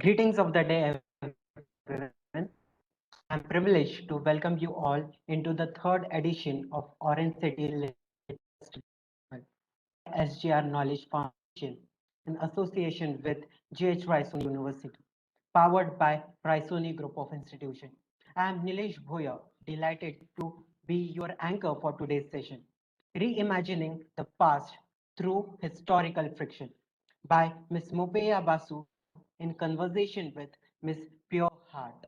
Greetings of the day, everyone. I am privileged to welcome you all into the third edition of Orange City Literature Festival by SGR Knowledge Foundation in association with GH Raisoni University, powered by Raisoni Group of Institutions. I am Nilesh Bhoya, delighted to be your anchor for today's session, reimagining the past through historical friction by Ms. Moupia Basu in conversation with Ms. Pure Heart.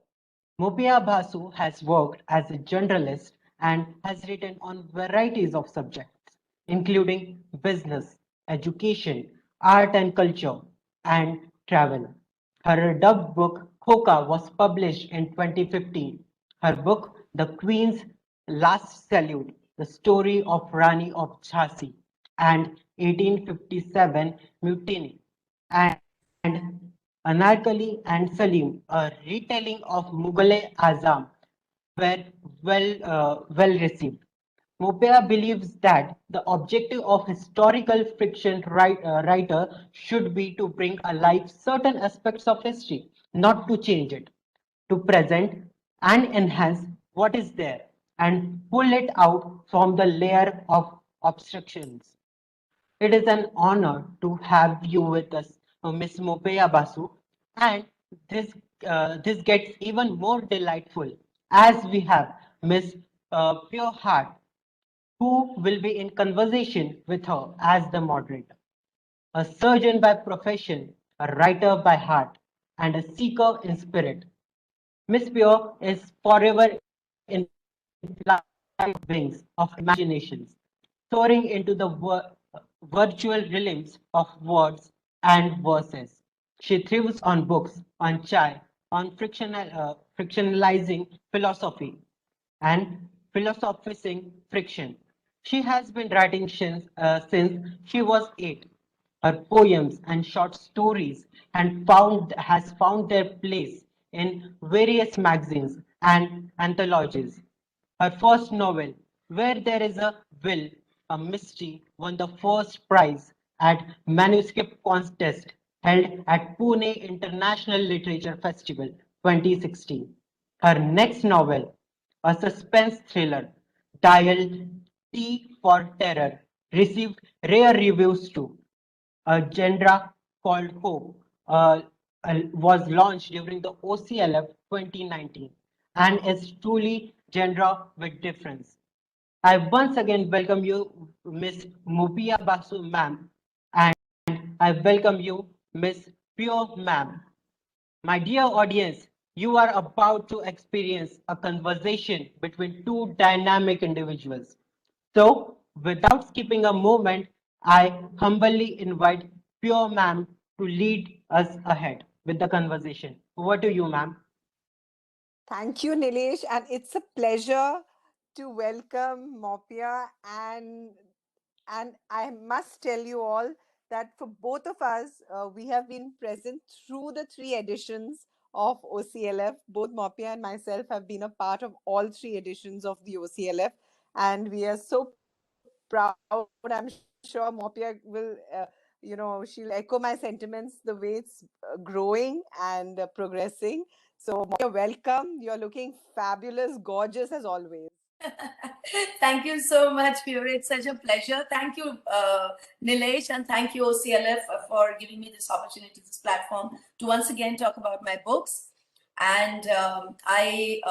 Moupia Basu has worked as a journalist and has written on varieties of subjects, including business, education, art and culture, and travel. Her dubbed book Khoka was published in 2015. Her book, The Queen's Last Salute, the story of Rani of Jhansi and 1857 Mutiny, and Anarkali and Salim, a retelling of Mughal Azam, were well received. Moupia believes that the objective of historical fiction writer should be to bring alive certain aspects of history, not to change it, to present and enhance what is there and pull it out from the layer of obstructions. It is an honor to have you with us, Ms. Moupia Basu, and this this gets even more delightful as we have Ms. Pure Heart, who will be in conversation with her as the moderator. A surgeon by profession, a writer by heart, and a seeker in spirit. Miss Pure is forever in flying wings of imaginations, soaring into the virtual realms of words and verses. She thrives on books, on chai, on frictionalizing philosophy and philosophizing friction. She has been writing since she was 8. Her poems and short stories has found their place in various magazines and anthologies. Her first novel, Where There Is a Will, a Mystery, won the first prize at Manuscript Contest held at Pune International Literature Festival 2016. Her next novel, a suspense thriller, titled T for Terror, received rare reviews too. A genre called Hope was launched during the OCLF 2019 and is truly genre with difference. I once again welcome you, Miss Moupia Basu, ma'am, and I welcome you, Miss Pure, ma'am. My dear audience, you are about to experience a conversation between two dynamic individuals. So, without skipping a moment, I humbly invite Pure Ma'am to lead us ahead with the conversation. Over to you, ma'am. Thank you, Nilesh, and it's a pleasure to welcome Mopia and I must tell you all that for both of us, we have been present through the three editions of OCLF. Both Mopia and myself have been a part of all three editions of the OCLF, and we are so proud. I'm sure Mopia will. She'll echo my sentiments the way it's growing and progressing. So, Mopia, welcome. You're looking fabulous, gorgeous as always. Thank you so much, Pure. It's such a pleasure. Thank you, Nilesh, and thank you, OCLF, for giving me this opportunity, this platform to once again talk about my books. And I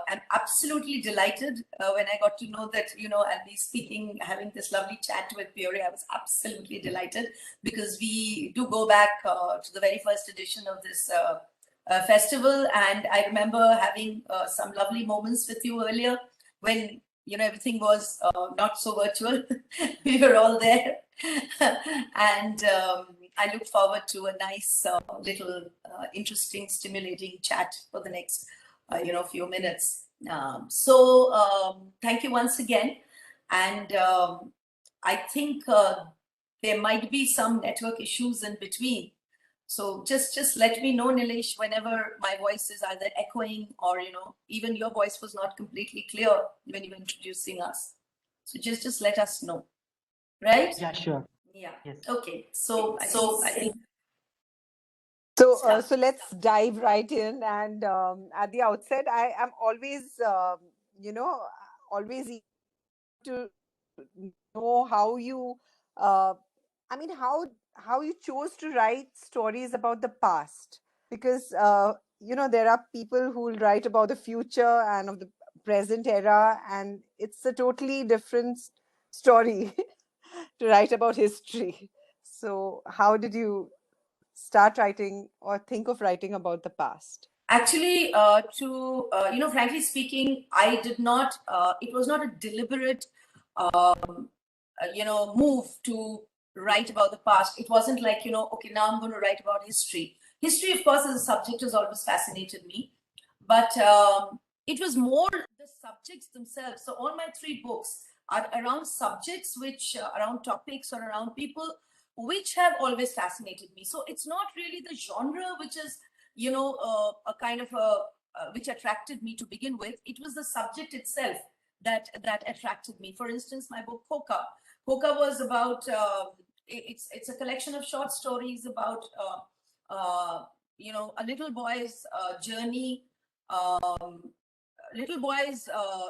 am absolutely delighted when I got to know that, I'll be speaking, having this lovely chat with Pure. I was absolutely delighted because we do go back to the very first edition of this festival. And I remember having some lovely moments with you earlier when everything was not so virtual. We were all there. And I look forward to a nice little interesting stimulating chat for the next few minutes. Thank you once again. And I think there might be some network issues in between, so just let me know, Nilesh, whenever my voice is either echoing or even your voice was not completely clear when you were introducing us. So just let us know, right? Yeah, sure. Yeah. Yes. Okay. So I think So let's dive right in. And at the outset, I am always, always eager to know how you, I mean, how you chose to write stories about the past, because there are people who will write about the future and of the present era, and it's a totally different story to write about history. So, how did you start writing or think of writing about the past? Actually, frankly speaking, I did not, it was not a deliberate, move to write about the past. It wasn't like, okay, now I'm going to write about history. History, of course, as a subject has always fascinated me, but it was more the subjects themselves. So all my three books are around subjects, around topics or around people, which have always fascinated me. So it's not really the genre which is, a kind of which attracted me to begin with. It was the subject itself that attracted me. For instance, my book Khoka. Khoka was about it's a collection of short stories about a little boy's journey, um, little boy's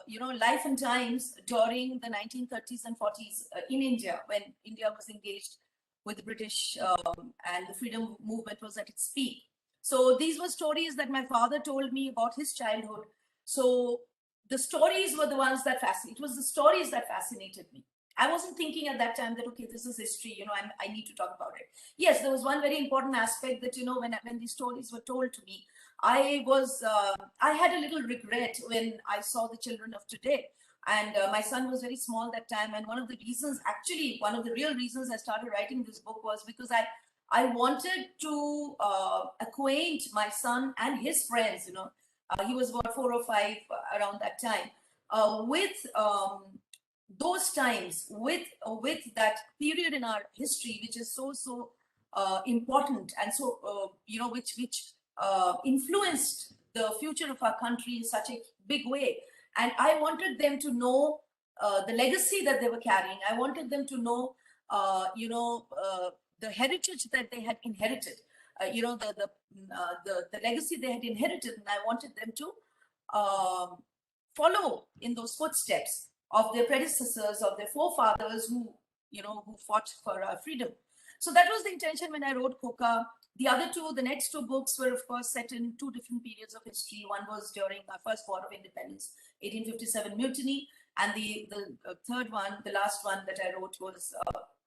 life and times during the 1930s and 40s in India, when India was engaged with the British, and the freedom movement was at its peak. So these were stories that my father told me about his childhood. So the stories were the ones that fascinated. It was the stories that fascinated me. I wasn't thinking at that time that, okay, this is history, I need to talk about it. Yes, there was one very important aspect that, when these stories were told to me, I had a little regret when I saw the children of today. And my son was very small that time. And one of the reasons, actually, one of the real reasons I started writing this book was because I wanted to acquaint my son and his friends, he was about 4 or 5 around that time, with those times, with that period in our history, which is so important, and so which influenced the future of our country in such a big way. And I wanted them to know the legacy that they were carrying. I wanted them to know, the heritage that they had inherited, the legacy they had inherited, and I wanted them to um, follow in those footsteps of their predecessors, of their forefathers who fought for our freedom. So that was the intention when I wrote Khoka. The next two books were, of course, set in two different periods of history. One was during our first war of independence, 1857 Mutiny, and the third one, the last one that I wrote, was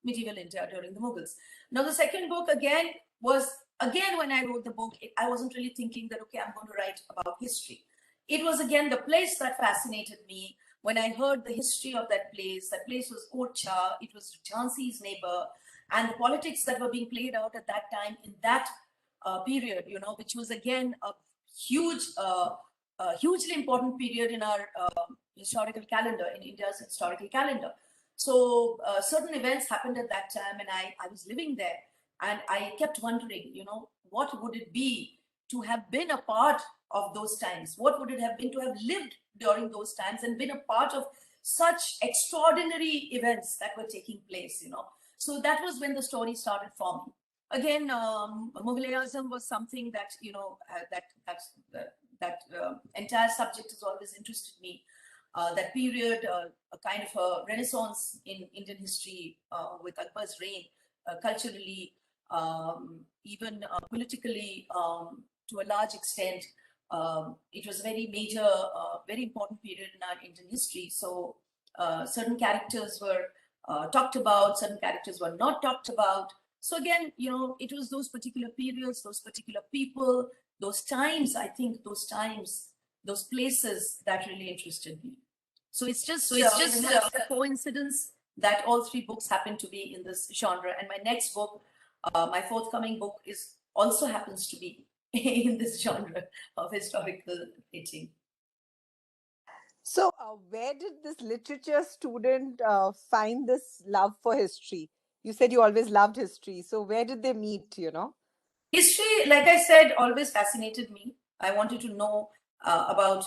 medieval India during the Mughals. Now, the second book when I wrote the book, I wasn't really thinking that, okay, I'm going to write about history. It was again the place that fascinated me. When I heard the history of that place was Orcha, it was Jhansi's neighbor, and the politics that were being played out at that time in that period, which was again a hugely important period in our historical calendar, in India's historical calendar. So certain events happened at that time, and I was living there, and I kept wondering, what would it be to have been a part of those times? What would it have been to have lived during those times and been a part of such extraordinary events that were taking place, So that was when the story started forming. Again, Mughal Azam was something that, that entire subject has always interested me. That period, a kind of a renaissance in Indian history with Akbar's reign, culturally, even politically, to a large extent. It was a very major, very important period in our Indian history. So certain characters were talked about, certain characters were not talked about. So again, it was those particular periods, those particular people, those times, I think those places that really interested me. So it's just a coincidence that all three books happen to be in this genre. And my next book, my forthcoming book, also happens to be in this genre of historical writing. So, where did this literature student find this love for history? You said you always loved history. So, where did they meet, History, like I said, always fascinated me. I wanted to know about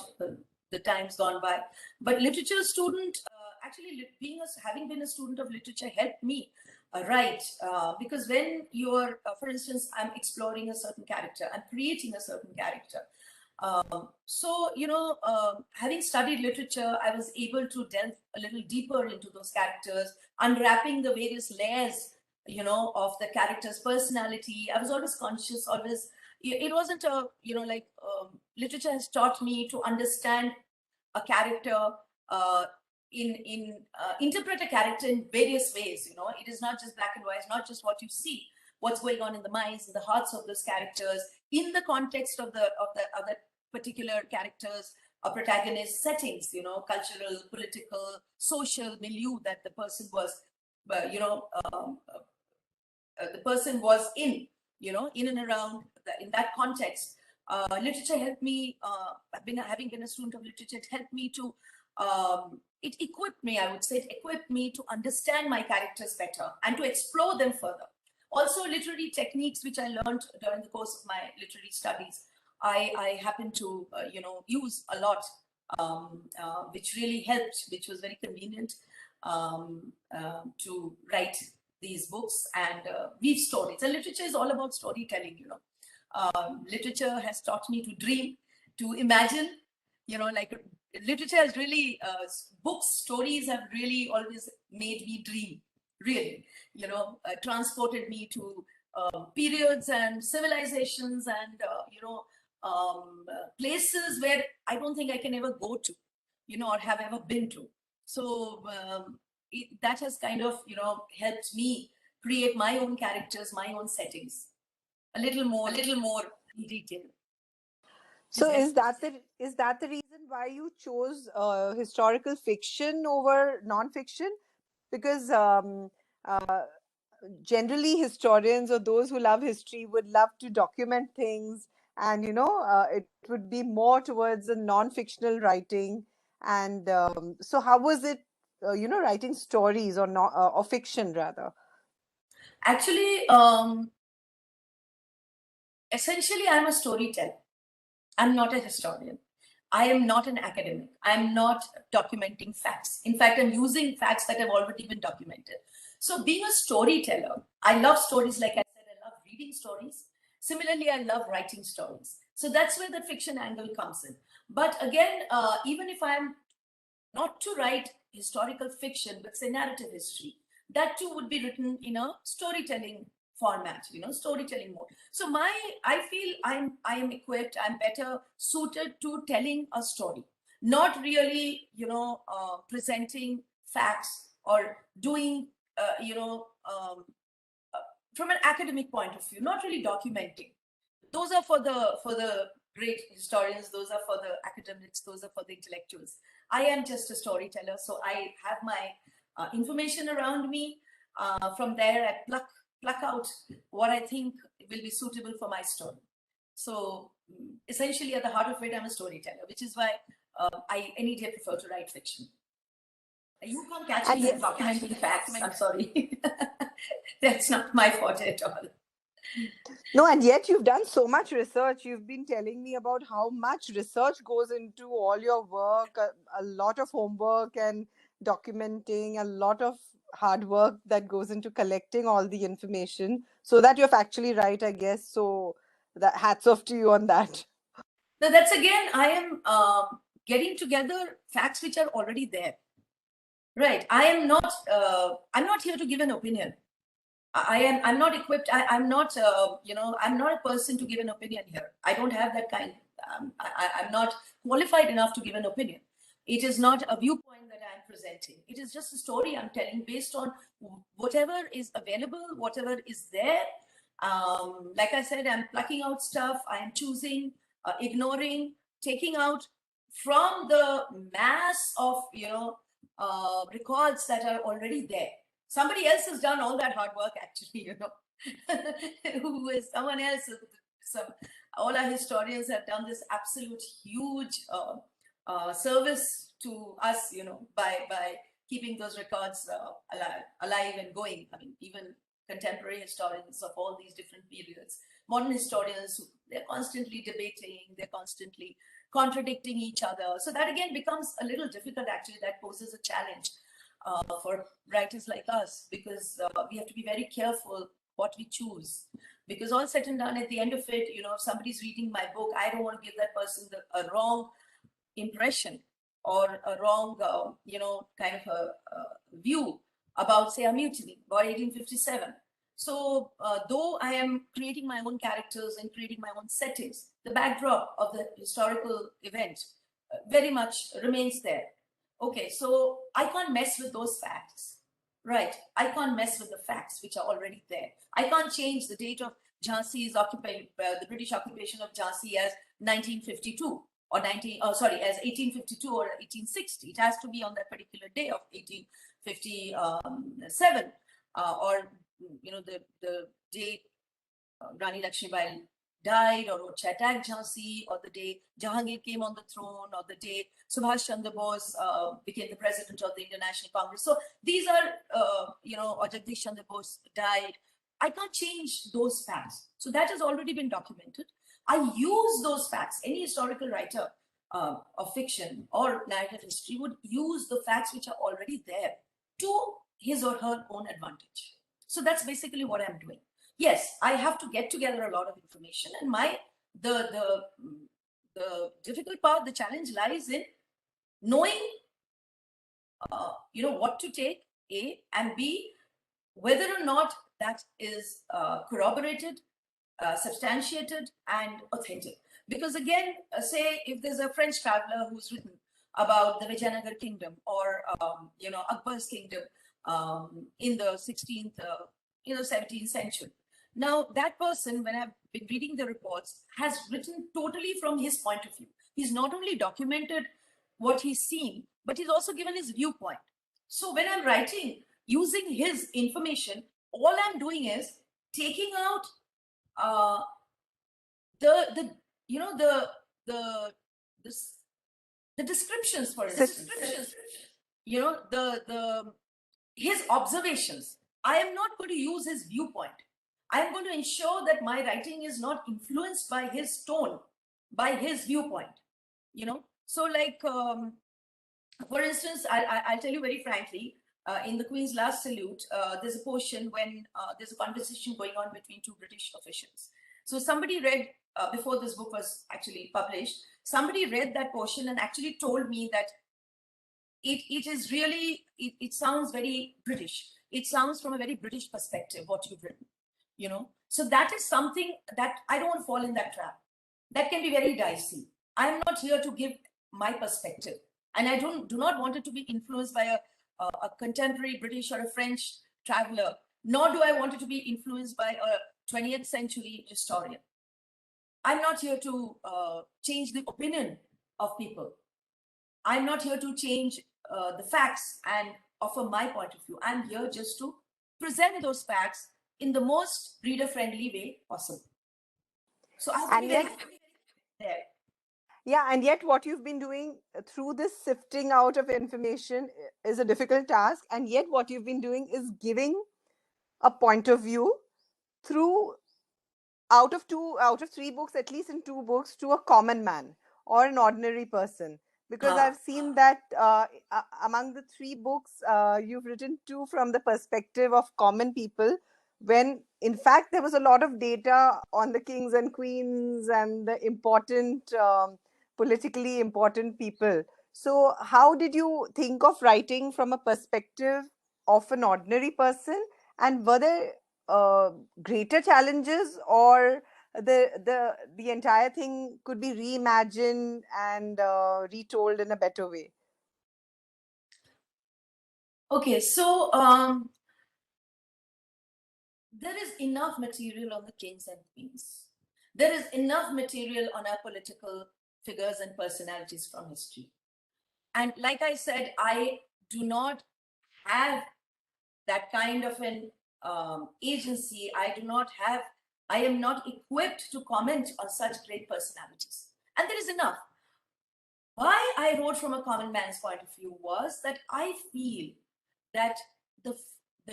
the times gone by. But literature student, actually, having been a student of literature helped me right. Because when you're, for instance, I'm exploring a certain character, I'm creating a certain character. So, having studied literature, I was able to delve a little deeper into those characters, unwrapping the various layers, of the character's personality. I was always conscious, always, it wasn't a, literature has taught me to understand a character, uh, interpret a character in various ways. It is not just black and white, not just what you see, what's going on in the minds and the hearts of those characters in the context of the other particular characters, a protagonist settings, cultural, political, social milieu that the person was, the person was in and around in that context. Literature helped me. Having been a student of literature, it helped me to. It equipped me, I would say, it equipped me to understand my characters better and to explore them further. Also, literary techniques which I learned during the course of my literary studies, I happen to use a lot, which really helped, which was very convenient to write these books and weave stories. And literature is all about storytelling. Literature has taught me to dream, to imagine. Like literature has really, books, stories have really always made me dream. Really, transported me to periods and civilizations and places where I don't think I can ever go to, or have ever been to. So that has kind of helped me create my own characters, my own settings, a little more in detail. So is that the reason why you chose historical fiction over non-fiction? Because generally historians or those who love history would love to document things, and it would be more towards a non-fictional writing. And so how was it, writing stories or not, or fiction rather? Actually, essentially, I'm a storyteller. I'm not a historian. I am not an academic. I'm not documenting facts. In fact, I'm using facts that have already been documented. So being a storyteller, I love stories. Like I said, I love reading stories. Similarly, I love writing stories. So that's where the fiction angle comes in. But again, even if I'm not to write historical fiction, but say narrative history, that too would be written in a storytelling format, storytelling mode. So I feel I am equipped, I'm better suited to telling a story, not really, presenting facts or doing, from an academic point of view, not really documenting. Those are for the great historians, those are for the academics, those are for the intellectuals. I am just a storyteller, so I have my information around me. From there, I pluck out what I think will be suitable for my story. So essentially, at the heart of it, I'm a storyteller, which is why I any day prefer to write fiction. You can't catch me documenting facts. I'm sorry. That's not my forte at all. No, and yet you've done so much research. You've been telling me about how much research goes into all your work, a lot of homework and documenting, a lot of hard work that goes into collecting all the information so that you're factually right, I guess. So that hats off to you on that. Now that's again, I am getting together facts which are already there. Right. I'm not here to give an opinion. I'm not equipped. I'm not, I'm not a person to give an opinion here. I don't have that kind. I'm not qualified enough to give an opinion. It is not a viewpoint that I'm presenting. It is just a story I'm telling based on whatever is available, whatever is there. Like I said, I'm plucking out stuff. I'm choosing, ignoring, taking out from the mass of, records that are already there. Somebody else has done all that hard work, actually, who is someone else. All our historians have done this absolute huge service to us, by keeping those records alive and going. I mean, even contemporary historians of all these different periods, modern historians, they're constantly debating, they're constantly contradicting each other. So that again becomes a little difficult, actually. That poses a challenge. for writers like us, because we have to be very careful what we choose. Because all said and done, at the end of it, if somebody's reading my book, I don't want to give that person a wrong impression or a wrong, kind of a view about, say, a mutiny or 1857. So though I am creating my own characters and creating my own settings, the backdrop of the historical event very much remains there. Okay, so I can't mess with those facts, right? I can't mess with the facts which are already there. I can't change the date of Jhansi's the British occupation of Jhansi as 1952 or as 1852 or 1860. It has to be on that particular day of 1857, or the date Rani Lakshmibai died, or Rocha attacked Jhansi, or the day Jahangir came on the throne, or the day Subhash Chandra Bose became the president of the Indian National Congress. So these are, or Jagdish Chandra Bose died. I can't change those facts. So that has already been documented. I use those facts. Any historical writer of fiction or narrative history would use the facts which are already there to his or her own advantage. So that's basically what I'm doing. Yes, I have to get together a lot of information, and the difficult part, the challenge lies in knowing, what to take, A, and B, whether or not that is corroborated, substantiated, and authentic. Because again, say if there's a French traveler who's written about the Vijayanagar kingdom or Akbar's kingdom in the 16th, 17th century. Now that person, when I've been reading the reports, has written totally from his point of view. He's not only documented what he's seen, but he's also given his viewpoint. So when I'm writing using his information, all I'm doing is taking out the descriptions, for instance, his observations. I am not going to use his viewpoint. I am going to ensure that my writing is not influenced by his tone, by his viewpoint. So like, for instance, I'll tell you very frankly, in the Queen's Last Salute, there's a portion when there's a conversation going on between two British officials. So somebody read, before this book was actually published, somebody read that portion and actually told me that it is really, it sounds very British. It sounds from a very British perspective, what you've written, So that is something that I don't want to fall in that trap. That can be very dicey. I'm not here to give my perspective. And I do not want it to be influenced by a contemporary British or a French traveler, nor do I want it to be influenced by a 20th century historian. I'm not here to change the opinion of people. I'm not here to change the facts and offer my point of view. I'm here just to present those facts in the most reader-friendly way possible. So I have to be very there. Yeah, and yet what you've been doing through this sifting out of information is a difficult task. And yet what you've been doing is giving a point of view through out of three books, at least in two books, to a common man or an ordinary person. Because I've seen that among the three books, you've written two from the perspective of common people, when in fact there was a lot of data on the kings and queens and the important, politically important people. So how did you think of writing from a perspective of an ordinary person? And were there greater challenges, or the entire thing could be reimagined and retold in a better way? Okay, so there is enough material on the kings and queens. There is enough material on our political figures and personalities from history. And like I said, I do not have that kind of an agency. I am not equipped to comment on such great personalities. And there is enough. Why I wrote from a common man's point of view was that I feel that the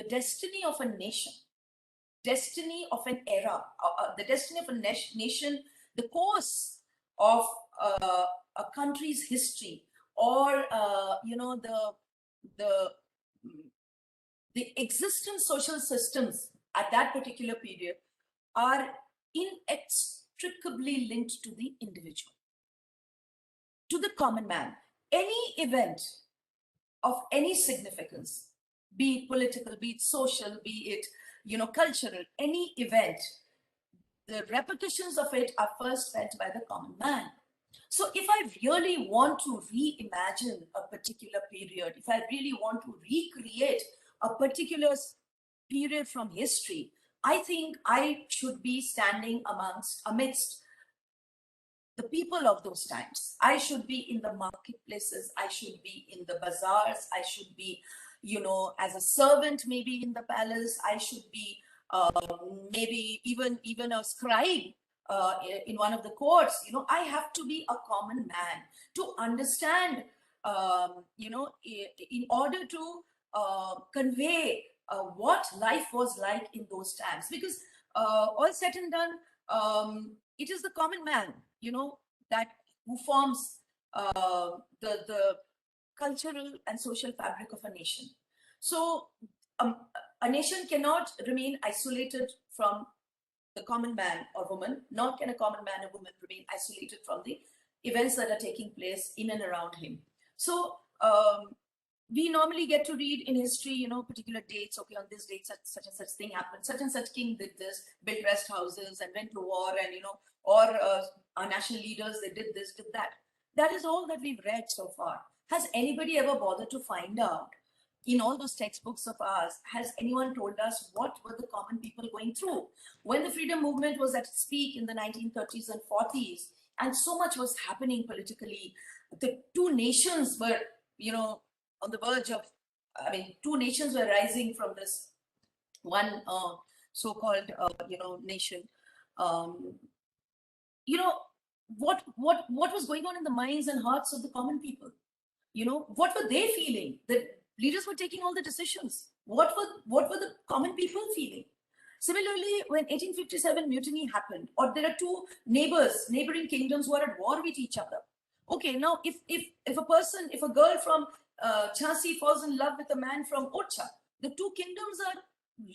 destiny of a nation, destiny of an era, the destiny of a nation, the course of a country's history, or the the existing social systems at that particular period are inextricably linked to the individual, to the common man. Any event of any significance, be it political, be it social, be it, cultural, any event, the repercussions of it are first felt by the common man. So if I really want to reimagine a particular period, if I really want to recreate a particular period from history, I think I should be standing amidst the people of those times. I should be in the marketplaces, I should be in the bazaars, I should be, as a servant, maybe in the palace, I should be maybe even a scribe in one of the courts. I have to be a common man to understand, in order to convey what life was like in those times. Because all said and done, it is the common man, that who forms the cultural and social fabric of a nation. So a nation cannot remain isolated from the common man or woman, nor can a common man or woman remain isolated from the events that are taking place in and around him. So we normally get to read in history, particular dates. Okay, on this date, such and such thing happened. Such and such king did this, built rest houses and went to war, and or our national leaders, they did this, did that. That is all that we've read so far. Has anybody ever bothered to find out in all those textbooks of ours? Has anyone told us what were the common people going through when the freedom movement was at its peak in the 1930s and 40s, and so much was happening politically? The two nations were, on the verge of, two nations were rising from this one so-called, nation. What was going on in the minds and hearts of the common people? What were they feeling? The leaders were taking all the decisions. What were the common people feeling? Similarly, when 1857 mutiny happened, or there are two neighboring kingdoms who are at war with each other. Okay, now if a girl from Jhansi falls in love with a man from Orcha, the two kingdoms are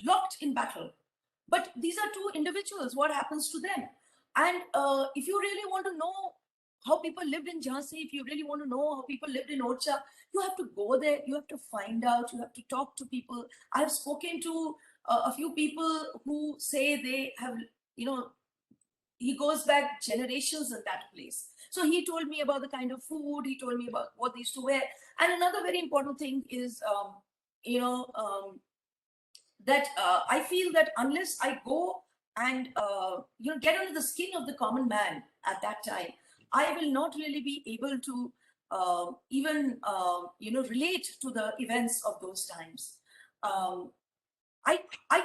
locked in battle. But these are two individuals. What happens to them? And if you really want to know how people lived in Jhansi, if you really want to know how people lived in Orcha, you have to go there, you have to find out, you have to talk to people. I've spoken to a few people who say they have, he goes back generations in that place. So he told me about the kind of food, he told me about what they used to wear. And another very important thing is, that I feel that unless I go and get under the skin of the common man at that time, I will not really be able to even relate to the events of those times. I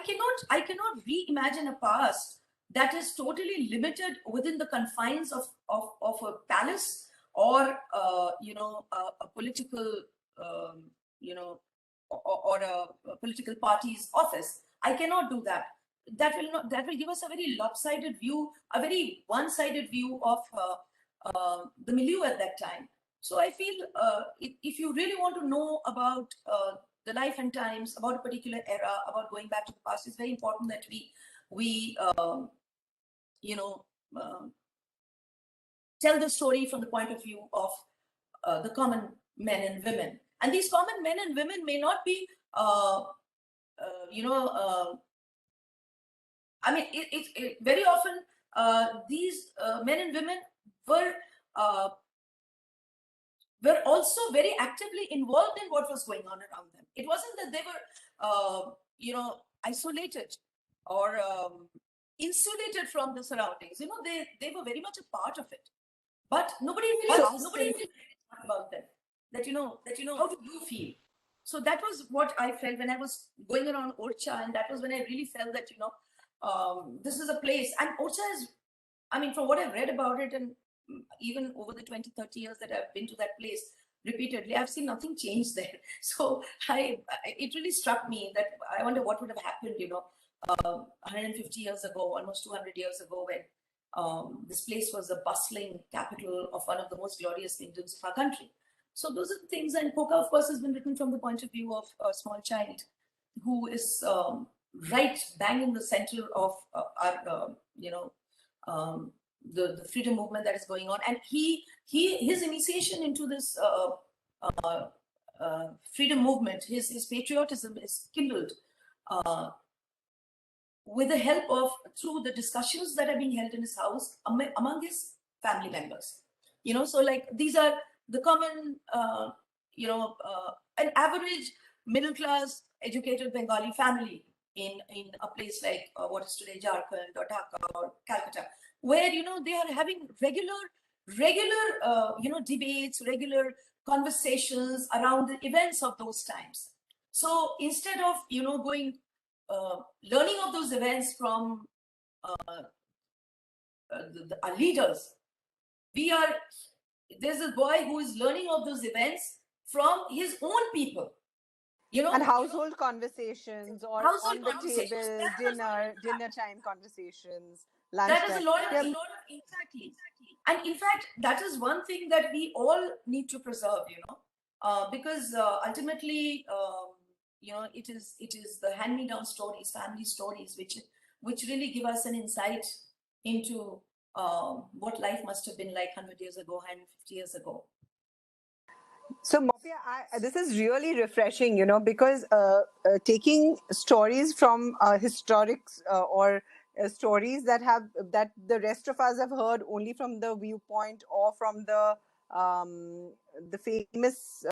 cannot reimagine a past that is totally limited within the confines of a palace or a political or a political party's office. I cannot do that. That will give us a very lopsided view, a very one-sided view of the milieu at that time. So I feel if you really want to know about the life and times, about a particular era, about going back to the past, it's very important that we tell the story from the point of view of the common men and women. And these common men and women may not be, very often these men and women were also very actively involved in what was going on around them. It wasn't that they were, isolated or insulated from the surroundings. They were very much a part of it. But nobody really talked about them. That how do you feel? So that was what I felt when I was going around Orcha, and that was when I really felt that this is a place. And Orcha is, from what I've read about it, and even over the 20-30 years that I've been to that place repeatedly, I've seen nothing change there. So it really struck me that I wonder what would have happened 150 years ago, almost 200 years ago, when this place was the bustling capital of one of the most glorious kingdoms of our country. So those are the things. And Khoka, of course, has been written from the point of view of a small child, who is right bang in the center of our, the freedom movement that is going on. And his initiation into this freedom movement, his patriotism is kindled with the help of, through the discussions that are being held in his house among his family members. So like these are the common, an average middle class educated Bengali family in a place like what is today Jharkhand or Dhaka or Calcutta, where they are having regular debates, regular conversations around the events of those times. So instead of going learning of those events from our leaders, there's a boy who is learning of those events from his own people. And household conversations, or Household on the conversations. table, dinner time conversations, That is lunchtime. a lot of exactly. And in fact, that is one thing that we all need to preserve, because ultimately, it is the hand-me-down stories, family stories, which really give us an insight into what life must have been like 100 years ago, 150 years ago. So, Moupia, this is really refreshing, because taking stories from historics or stories that the rest of us have heard only from the viewpoint or from the famous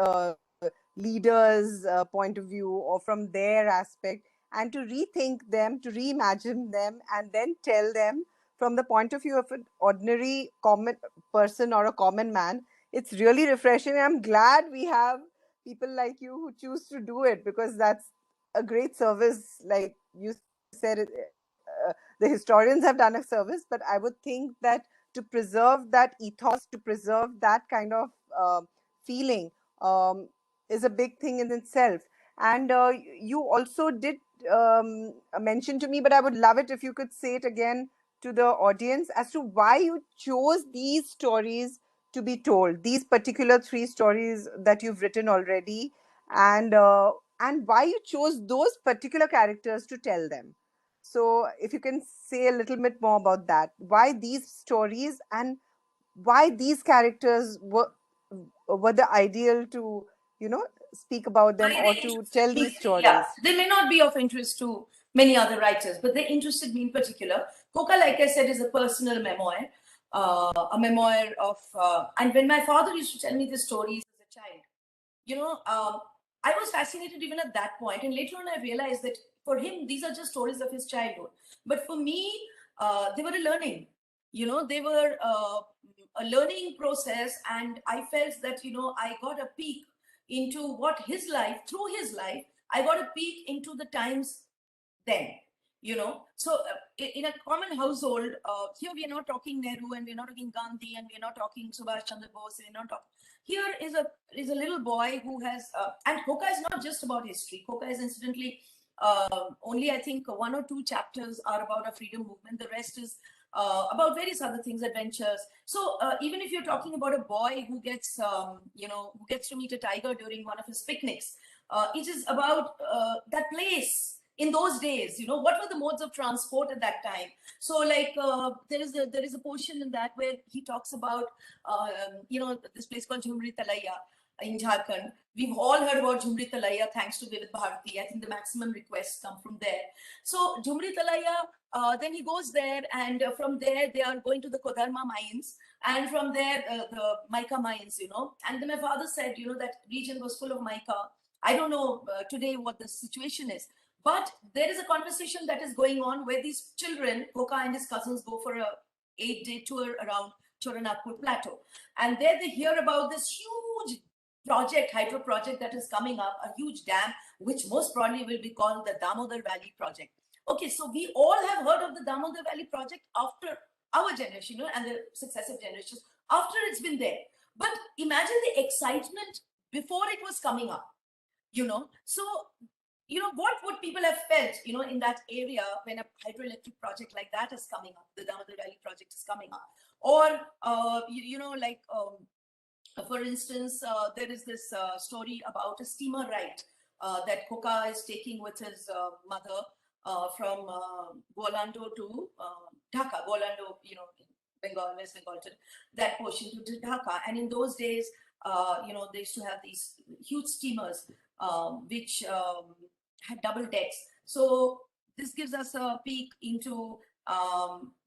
leaders' point of view or from their aspect, and to rethink them, to reimagine them, and then tell them from the point of view of an ordinary common person or a common man. It's really refreshing. I'm glad we have people like you who choose to do it, because that's a great service. Like you said, the historians have done a service, but I would think that to preserve that ethos, to preserve that kind of feeling, is a big thing in itself. And you also did mention to me, but I would love it if you could say it again to the audience as to why you chose these stories to be told, these particular 3 stories that you've written already, and why you chose those particular characters to tell them. So if you can say a little bit more about that, why these stories and why these characters were the ideal to speak about them or to tell these stories. Yeah, they may not be of interest to many other writers, but they interested me in particular. Khoka, like I said, is a personal memoir, a memoir of, and when my father used to tell me the stories as a child, I was fascinated even at that point. And later on, I realized that for him, these are just stories of his childhood. But for me, they were a learning. They were a learning process. And I felt that, I got a peek into what his life, through his life, I got a peek into the times then. So in a common household, here we are not talking Nehru, and we're not talking Gandhi, and we're not talking Subhash Chandra Bose, and we're not talking. Here is a little boy who has, and Khoka is not just about history. Khoka is incidentally only, I think, 1 or 2 chapters are about a freedom movement. The rest is about various other things, adventures. So even if you're talking about a boy who gets, who gets to meet a tiger during one of his picnics, it is about that place. In those days, what were the modes of transport at that time? So like there is a portion in that where he talks about this place called Jhumri Talaiya in Jharkhand. We've all heard about Jhumri Talaiya thanks to Vivid Bharati. I think the maximum requests come from there. So Jhumri Talaiya, then he goes there, and from there they are going to the Kodarma mines, and from there the mica mines, and then my father said, that region was full of mica. I don't know today what the situation is. But there is a conversation that is going on where these children, Khoka and his cousins, go for a 8-day tour around Choranagpur Plateau. And there they hear about this huge project, hydro project that is coming up, a huge dam, which most probably will be called the Damodar Valley Project. Okay, so we all have heard of the Damodar Valley Project after our generation, and the successive generations, after it's been there. But imagine the excitement before it was coming up, So what would people have felt, in that area when a hydroelectric project like that is coming up, the Damodar Valley project is coming up? Or, for instance, there is this story about a steamer ride that Khoka is taking with his mother from Golando to Dhaka. Golando, you know, Bengal, West Bengal, to that portion to Dhaka. And in those days, you know, they used to have these huge steamers which had double decks. So this gives us a peek into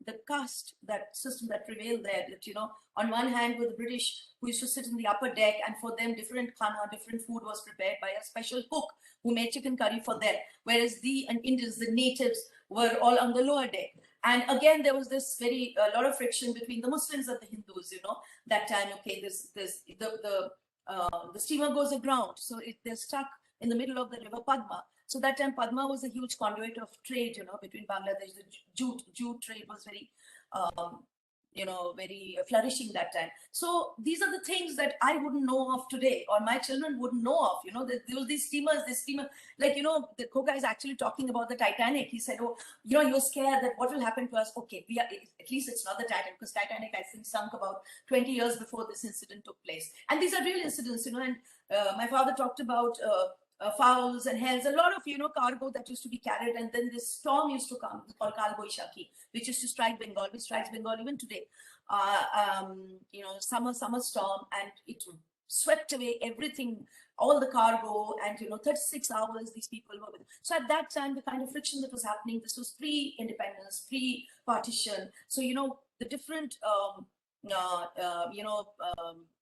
the caste, that system that prevailed there. That, you know, on one hand were the British, who used to sit in the upper deck, and for them different khana, different food was prepared by a special cook who made chicken curry for them, whereas the Indians, the natives, were all on the lower deck. And again, there was this very lot of friction between the Muslims and the Hindus. You know, that time, okay, the steamer goes aground, so they're stuck in the middle of the river Padma. So that time Padma was a huge conduit of trade, you know, between Bangladesh. The jute trade was very, you know, very flourishing that time. So these are the things that I wouldn't know of today, or my children wouldn't know of. You know, there were these steamers, like, you know, the Khoka is actually talking about the Titanic. He said, oh, you know, you're scared that what will happen to us. Okay, we are, at least it's not the Titanic, because Titanic, I think, sunk about 20 years before this incident took place. And these are real incidents, you know, and my father talked about fowls and hens, a lot of, you know, cargo that used to be carried, and then this storm used to come called Kal Boishakhi, which used to strike Bengal, which strikes Bengal even today. You know, summer storm, and it swept away everything, all the cargo, and, you know, 36 hours these people were with. So at that time, the kind of friction that was happening, this was pre-independence, pre-partition. So, you know, the different you know,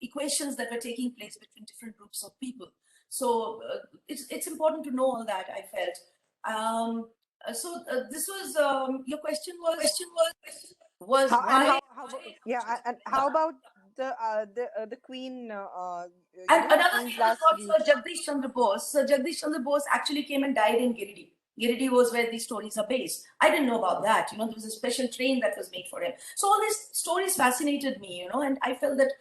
equations that were taking place between different groups of people. So it's important to know all that, I felt. So this was your question was why? How about the Queen? And another Queen's famous last was speech. Sir Jagdish Chandra Bose. Sir Jagdish Chandra Bose actually came and died in Giridih. Giridih was where these stories are based. I didn't know about that. You know, there was a special train that was made for him. So all these stories fascinated me, you know, and I felt that,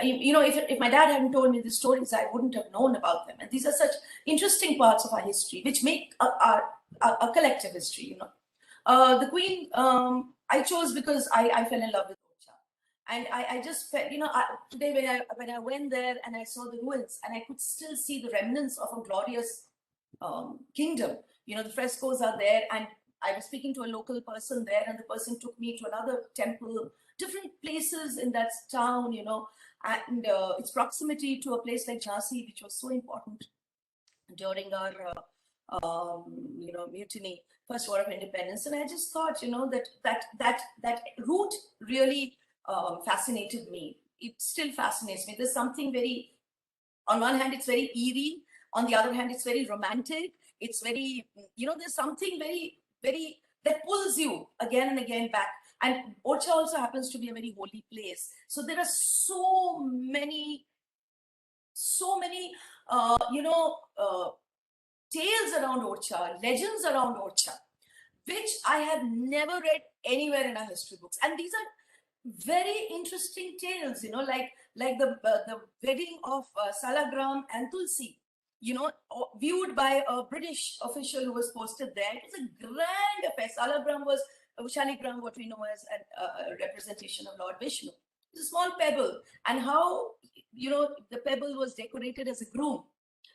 you know, if my dad hadn't told me the stories, I wouldn't have known about them. And these are such interesting parts of our history, which make a collective history, you know. The Queen, I chose because I fell in love with Orcha. And I just felt, you know, today when I went there and I saw the ruins, and I could still see the remnants of a glorious kingdom. You know, the frescoes are there, and I was speaking to a local person there, and the person took me to another temple, different places in that town, you know, and its proximity to a place like Jhansi, which was so important during our, you know, mutiny, first war of independence. And I just thought, you know, that route really fascinated me. It still fascinates me. There's something very, on one hand, it's very eerie. On the other hand, it's very romantic. It's very, you know, there's something very, very, that pulls you again and again back. And Orcha also happens to be a very holy place. So there are so many, you know, tales around Orcha, legends around Orcha, which I have never read anywhere in our history books. And these are very interesting tales, you know, like the wedding of Salagram and Tulsi, you know, viewed by a British official who was posted there. It was a grand affair. Salagram was Shaligram, what we know as a representation of Lord Vishnu. It's a small pebble, and how, you know, the pebble was decorated as a groom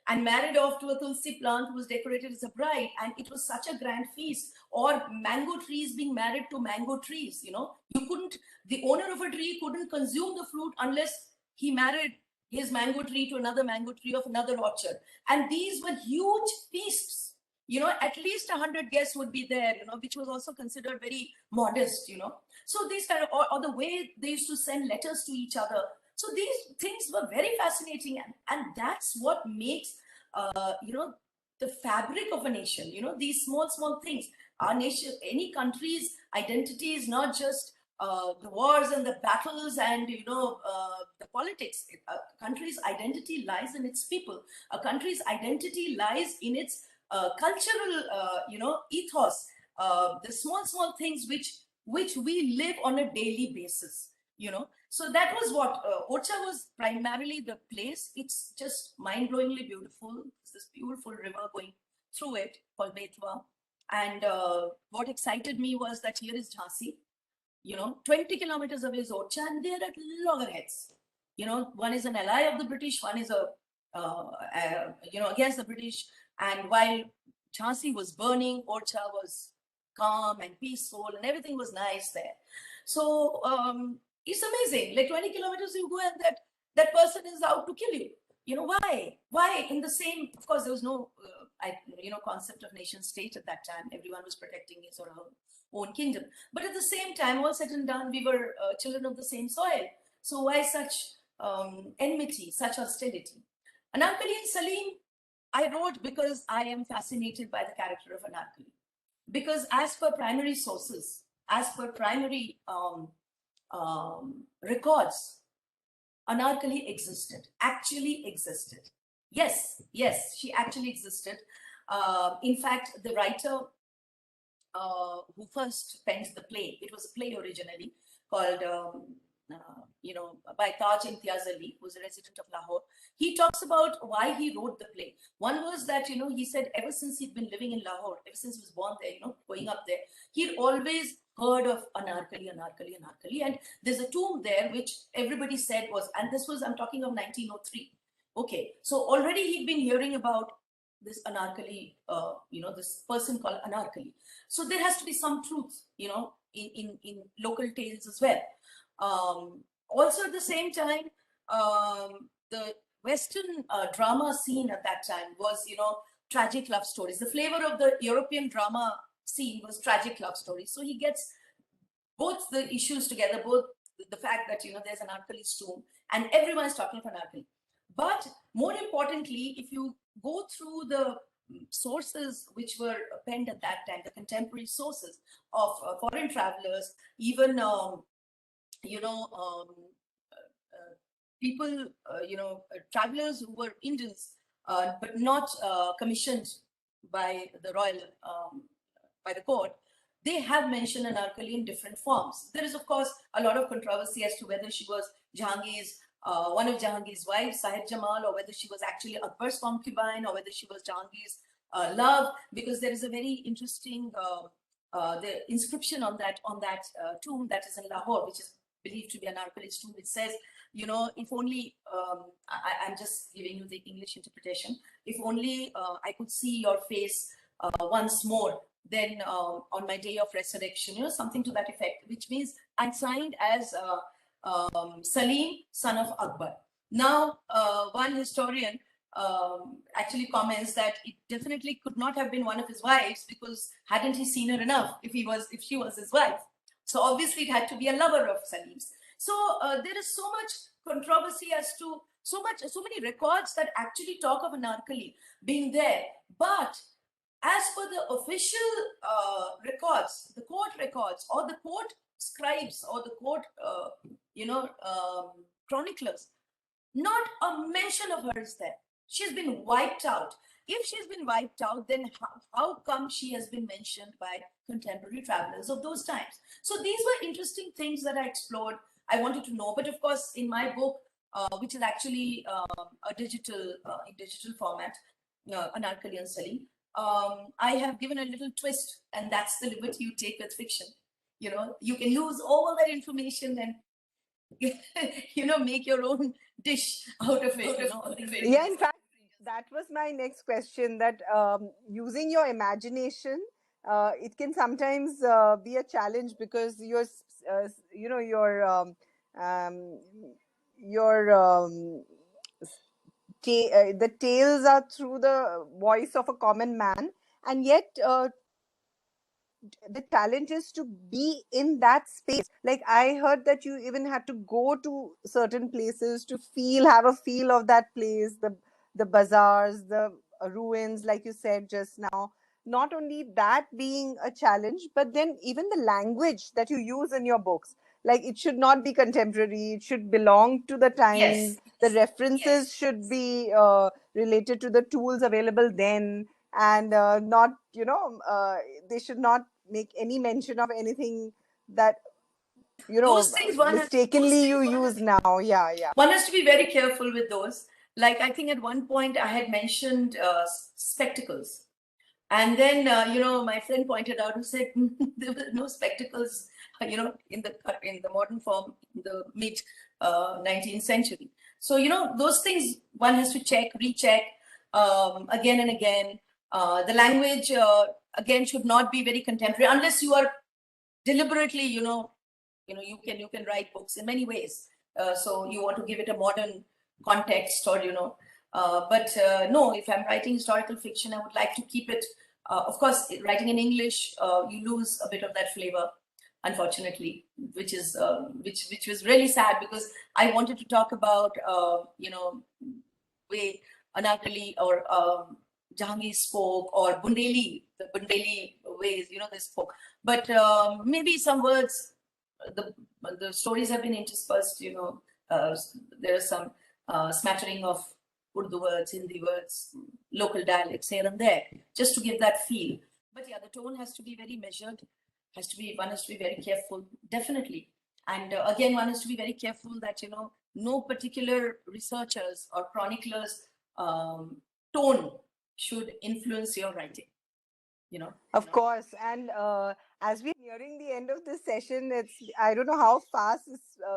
and married off to a tulsi plant who was decorated as a bride, and it was such a grand feast. Or mango trees being married to mango trees, you know, the owner of a tree couldn't consume the fruit unless he married his mango tree to another mango tree of another orchard. And these were huge feasts, you know, at least 100 guests would be there, you know, which was also considered very modest, you know. So these kind of, or the way they used to send letters to each other. So these things were very fascinating, and that's what makes, you know, the fabric of a nation. You know, these small things. Our nation, any country's identity is not just the wars and the battles and, you know, the politics. A country's identity lies in its people. A country's identity lies in its cultural, you know, ethos. The small things which we live on a daily basis, you know. So that was what Orcha was primarily the place. It's just mind-blowingly beautiful. It's this beautiful river going through it called Betwa. And what excited me was that here is Jhansi, you know, 20 kilometers away is Orcha, and they're at loggerheads. You know, one is an ally of the British, one is a against the British. And while Jhansi was burning, Orcha was calm and peaceful, and everything was nice there. So it's amazing. Like 20 kilometers you go, and that person is out to kill you. Why? Why in the same? Of course, there was no concept of nation state at that time. Everyone was protecting his or her own kingdom. But at the same time, all said and done, we were children of the same soil. So why such enmity, such hostility? Anarkali and Salim, I wrote because I am fascinated by the character of Anarkali. Because as per primary sources, as per primary records, Anarkali actually existed. Yes, she actually existed. In fact, the writer who first penned the play, it was a play originally called, by Taj Imtiaz Ali, who's a resident of Lahore. He talks about why he wrote the play. One was that, he said ever since he'd been living in Lahore, ever since he was born there, growing up there, he'd always heard of Anarkali. And there's a tomb there, which everybody said was, and this was, I'm talking of 1903. Okay, so already he'd been hearing about this Anarkali, this person called Anarkali. So there has to be some truth, in local tales as well. Also at the same time, the Western drama scene at that time was, tragic love stories. The flavor of the European drama scene was tragic love stories. So he gets both the issues together, both the fact that, there's an Anarkali's tomb and everyone is talking of Anarkali. But more importantly, if you go through the sources which were penned at that time, the contemporary sources of foreign travelers, even people, travelers who were Indians, but not commissioned by the royal, by the court, they have mentioned Anarkali in different forms. There is, of course, a lot of controversy as to whether she was Jahangir's, one of Jahangir's wives, Sahib Jamal, or whether she was actually Akbar's concubine, or whether she was Jahangir's love, because there is a very interesting the inscription on that tomb that is in Lahore, which is believed to be Anarkali's tomb. It says, if only, I'm just giving you the English interpretation, if only I could see your face once more, then on my day of resurrection, something to that effect, which means I'm signed as Salim, son of Akbar. Now, one historian actually comments that it definitely could not have been one of his wives, because hadn't he seen her enough if she was his wife? So obviously it had to be a lover of Salim's. So there is so much controversy as to so many records that actually talk of Anarkali being there. But as per the official records, the court records, or the court scribes, or the court, chroniclers, not a mention of her is there. She's been wiped out. If she's been wiped out, then how come she has been mentioned by contemporary travelers of those times? So these were interesting things that I explored. I wanted to know, but of course, in my book, which is actually a digital in digital format, Anarkali and Salim, I have given a little twist, and that's the liberty you take with fiction. You can use all that information and make your own dish out of it. Yeah, in fact, that was my next question, that using your imagination, it can sometimes be a challenge, because the tales are through the voice of a common man, and yet the challenge is to be in that space. Like, I heard that you even had to go to certain places to have a feel of that place, the bazaars, the ruins, like you said just now. Not only that being a challenge, but then even the language that you use in your books, like, it should not be contemporary, it should belong to the times. Yes. The references should be related to the tools available then, and not, they should not make any mention of anything that Those things mistakenly you use now. Yeah. One has to be very careful with those. Like, I think at one point I had mentioned spectacles, and then my friend pointed out and said there were no spectacles in the modern form, in the mid 19th century. So, those things one has to check, recheck again and again. The language, again, should not be very contemporary unless you are deliberately, you can write books in many ways. So you want to give it a modern context, or but no, if I'm writing historical fiction, I would like to keep it. Of course, writing in English, you lose a bit of that flavor, unfortunately, which was really sad, because I wanted to talk about way Anarkali or Jahangir spoke, or the Bundeli ways they spoke. But maybe some words, the stories have been interspersed. There are some smattering of Urdu words, Hindi words, local dialects here and there, just to give that feel. But yeah, the tone has to be very measured. One has to be very careful, definitely. And again, one has to be very careful that no particular researchers or chroniclers tone should influence your writing. Of course. And as we're nearing the end of this session, I don't know how fast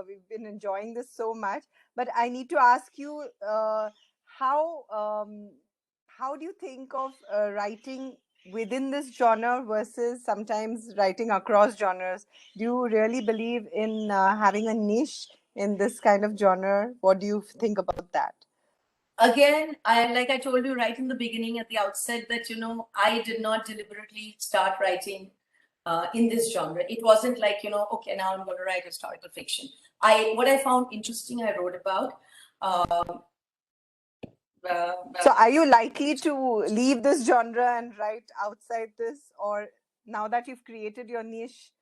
we've been enjoying this so much, but I need to ask you how do you think of writing within this genre versus sometimes writing across genres? Do you really believe in having a niche in this kind of genre? What do you think about that? Again, like I told you right in the beginning, at the outset, that I did not deliberately start writing in this genre. It wasn't like okay, now I'm going to write historical fiction. What I found interesting, I wrote about. So are you likely to leave this genre and write outside this, or now that you've created your niche,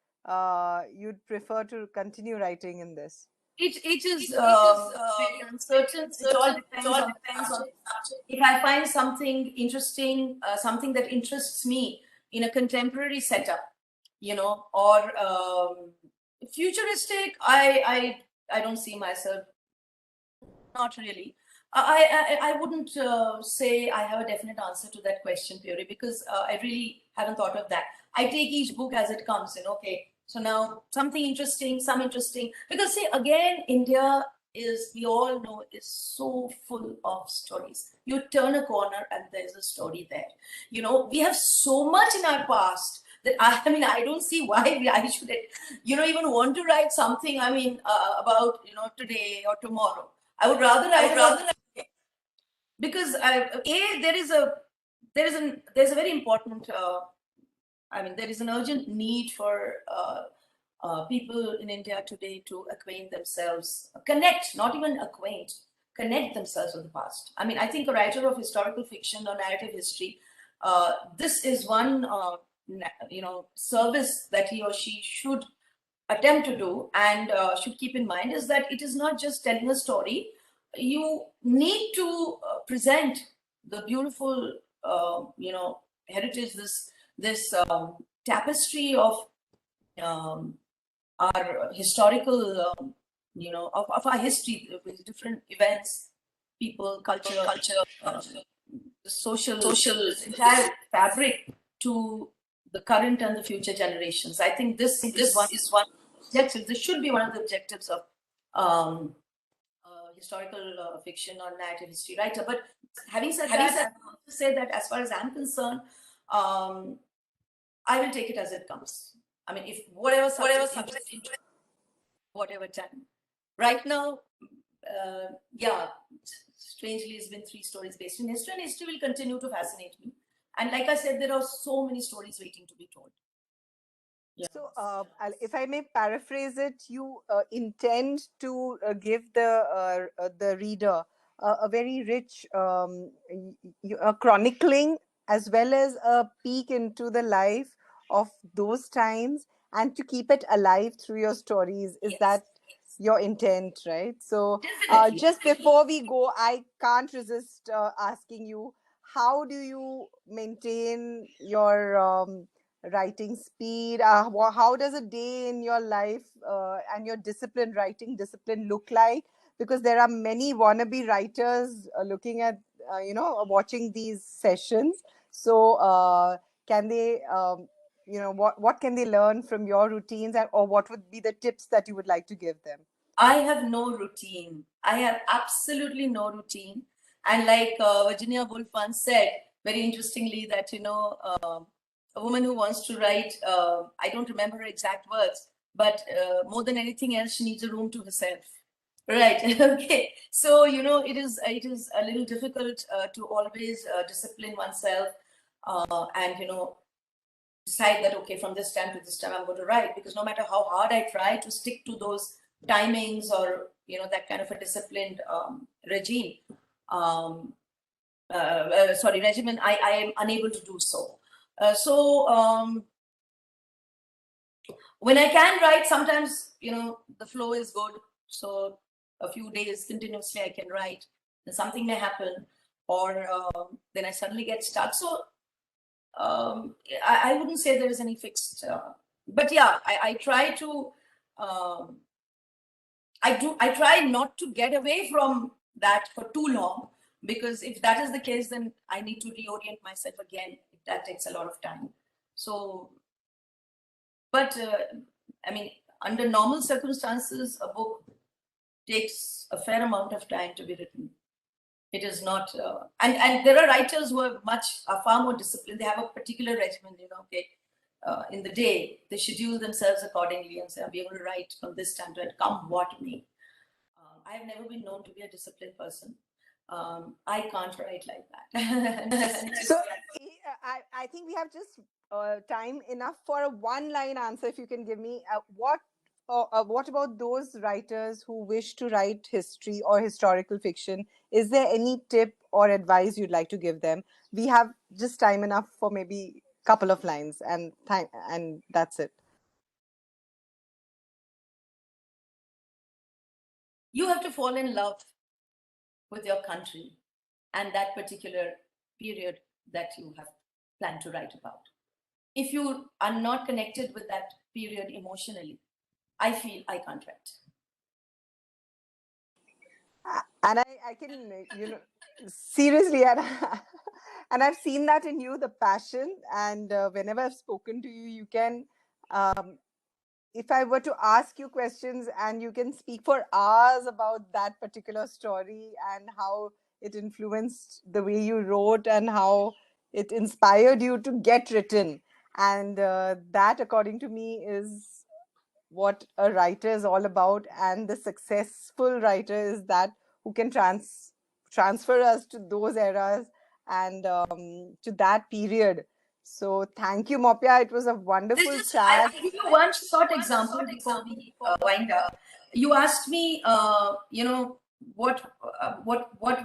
you'd prefer to continue writing in this? It is very uncertain. It all depends on the subject. If I find something interesting, something that interests me in a contemporary setup, or futuristic, I don't see myself. Not really. I wouldn't say I have a definite answer to that question, Puri, because I really haven't thought of that. I take each book as it comes, okay. So now something interesting, because see, again, India is, we all know, is so full of stories. You turn a corner and there's a story there. We have so much in our past that I don't see why I should, even want to write something, about, today or tomorrow. I would rather write because there's a very important there is an urgent need for people in India today to acquaint themselves, connect, not even acquaint, connect themselves with the past. I think a writer of historical fiction or narrative history, this is one service that he or she should attempt to do, and should keep in mind, is that it is not just telling a story. You need to present the beautiful heritage, this tapestry of our historical of our history, with different events, people, culture, the social entire fabric, to the current and the future generations. I think this is one objective. This should be one of the objectives of historical fiction or narrative history writer. But having said that, I want to say that as far as I'm concerned, I will take it as it comes. If whatever subject, whatever time. Right now, strangely, it's been 3 stories based in history, and history will continue to fascinate me. And like I said, there are so many stories waiting to be told. Yeah. So, if I may paraphrase it, you intend to give the reader a very rich chronicling, as well as a peek into the life of those times, and to keep it alive through your stories. Is that your intent, right? So, just before we go, I can't resist asking you, how do you maintain your writing speed? How does a day in your life and your writing discipline look like? Because there are many wannabe writers looking at, watching these sessions. So can they what can they learn from your routines, or what would be the tips that you would like to give them? I have no routine. I have absolutely no routine. And like Virginia Woolf once said, very interestingly, that, a woman who wants to write, I don't remember her exact words, but more than anything else, she needs a room to herself. Right. Okay. So, it is a little difficult to always discipline oneself and, decide that, okay, from this time to this time, I'm going to write, because no matter how hard I try to stick to those timings or, that kind of a disciplined regimen, I am unable to do so. When I can write, sometimes, the flow is good. So a few days continuously I can write, then something may happen, or then I suddenly get stuck. So I wouldn't say there is any fixed, but yeah, I try to, I try not to get away from that for too long, because if that is the case, then I need to reorient myself again. That takes a lot of time. So, but I mean, under normal circumstances, a book takes a fair amount of time to be written. It is not, and there are writers who are far more disciplined. They have a particular regimen, okay. In the day, they schedule themselves accordingly and say, I'm going to write from this time to it, come what may. I have never been known to be a disciplined person. I can't write like that. So I think we have just time enough for a one-line answer. If you can give me what about those writers who wish to write history or historical fiction? Is there any tip or advice you'd like to give them? We have just time enough for maybe a couple of lines, and that's it. You have to fall in love with your country and that particular period that you have planned to write about. If you are not connected with that period emotionally, I feel I can't write. And I can, seriously, and I've seen that in you, the passion. And whenever I've spoken to you, you can, if I were to ask you questions, and you can speak for hours about that particular story and how it influenced the way you wrote and how it inspired you to get written. And that, according to me, is what a writer is all about. And the successful writer is that who can transfer us to those eras and to that period. So thank you, Moupia. It was a wonderful chat. I'll give you one short example before we wind up. You asked me, what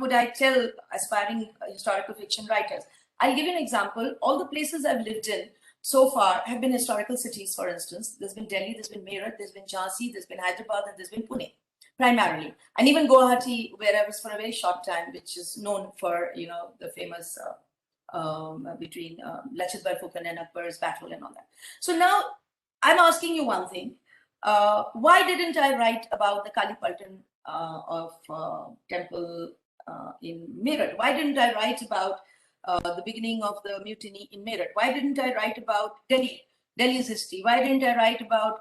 would I tell aspiring historical fiction writers? I'll give you an example. All the places I've lived in so far have been historical cities. For instance, there's been Delhi, there's been Meerut, there's been Jhansi, there's been Hyderabad, and there's been Pune, primarily, and even Guwahati, where I was for a very short time, which is known for the famous between Lachit Barphukan and Akbar's battle and all that. So now I'm asking you one thing. Why didn't I write about the Kali Paltan of temple in Meerut? Why didn't I write about the beginning of the mutiny in Meerut? Why didn't I write about Delhi's history? Why didn't I write about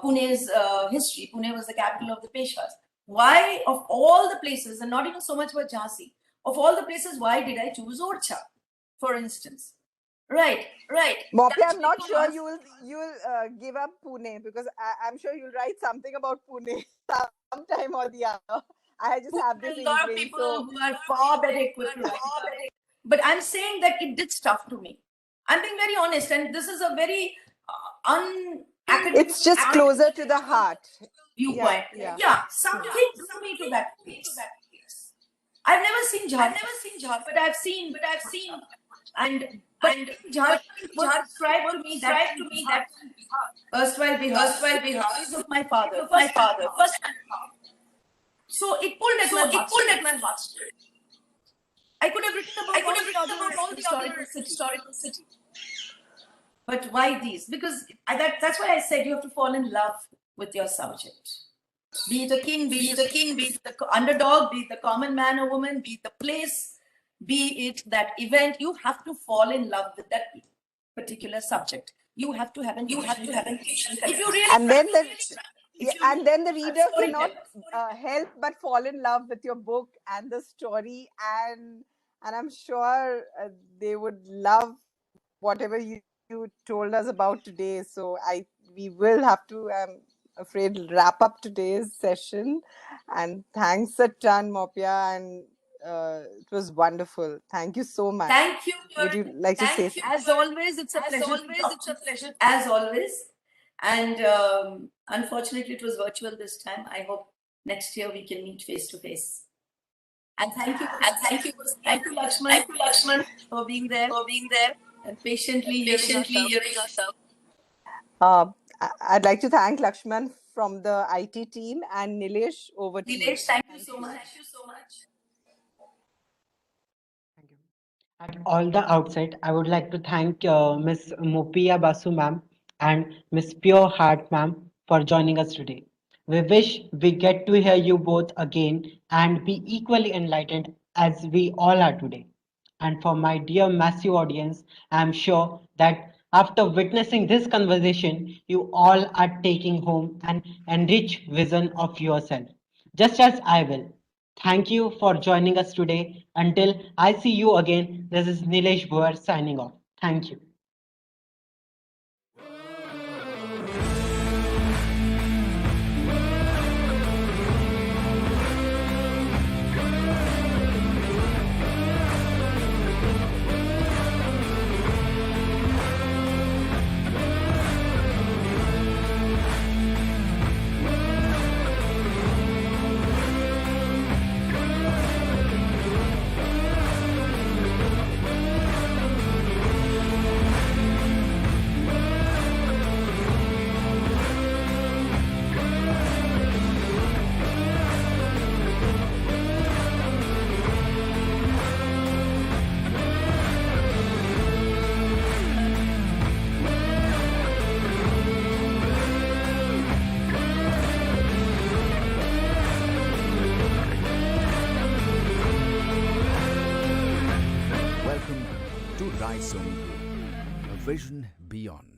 Pune's history? Pune was the capital of the Peshwas. Why, of all the places, and not even so much about Jhansi, of all the places, why did I choose Orcha, for instance? Right. Moupia, I'm not sure you'll give up Pune, because I'm sure you'll write something about Pune sometime or the other. I just have this inkling. A lot of people who are far better equipped to write about it. But I'm saying that it did stuff to me. I'm being very honest, and this is a very unacademic. It's just closer to the heart viewpoint. Yeah, something drew me to that place. I've never seen Jharkhand, but I've seen, and Jharkhand was described to me that erstwhile Bihar is of my father. First. So it pulled at my heart. I could have written about all the other historical cities. But why these? Because that's why I said you have to fall in love with your subject. Be it a king, be it the underdog, be it the common man or woman, be it the place, be it that event, you have to fall in love with that particular subject. You have to have an emotional connection. If you really And then the if you and then the reader cannot storytelling. help but fall in love with your book and the story, and I'm sure they would love whatever you told us about today. So we will have to, I'm afraid, wrap up today's session. And thanks a ton, Moupia, and it was wonderful. Thank you so much. Thank you. Would you like to say something? As always, it's a pleasure. It's a pleasure. As always. And unfortunately, it was virtual this time. I hope next year we can meet face to face. And thank you. Thank you, Lakshman. Thank you, Lakshman, for being there. And patiently hearing us out. I'd like to thank Lakshman from the IT team, and Nilesh, over to you. Nilesh, thank you so much. Thank you. At all the outset, I would like to thank Miss Moupia Basu ma'am and Miss Pure Heart ma'am for joining us today. We wish we get to hear you both again and be equally enlightened as we all are today. And for my dear massive audience, I am sure that after witnessing this conversation, you all are taking home an enriched vision of yourself, just as I will. Thank you for joining us today. Until I see you again, this is Nilesh Boer signing off. Thank you. Welcome to Raisoni Group, a vision beyond.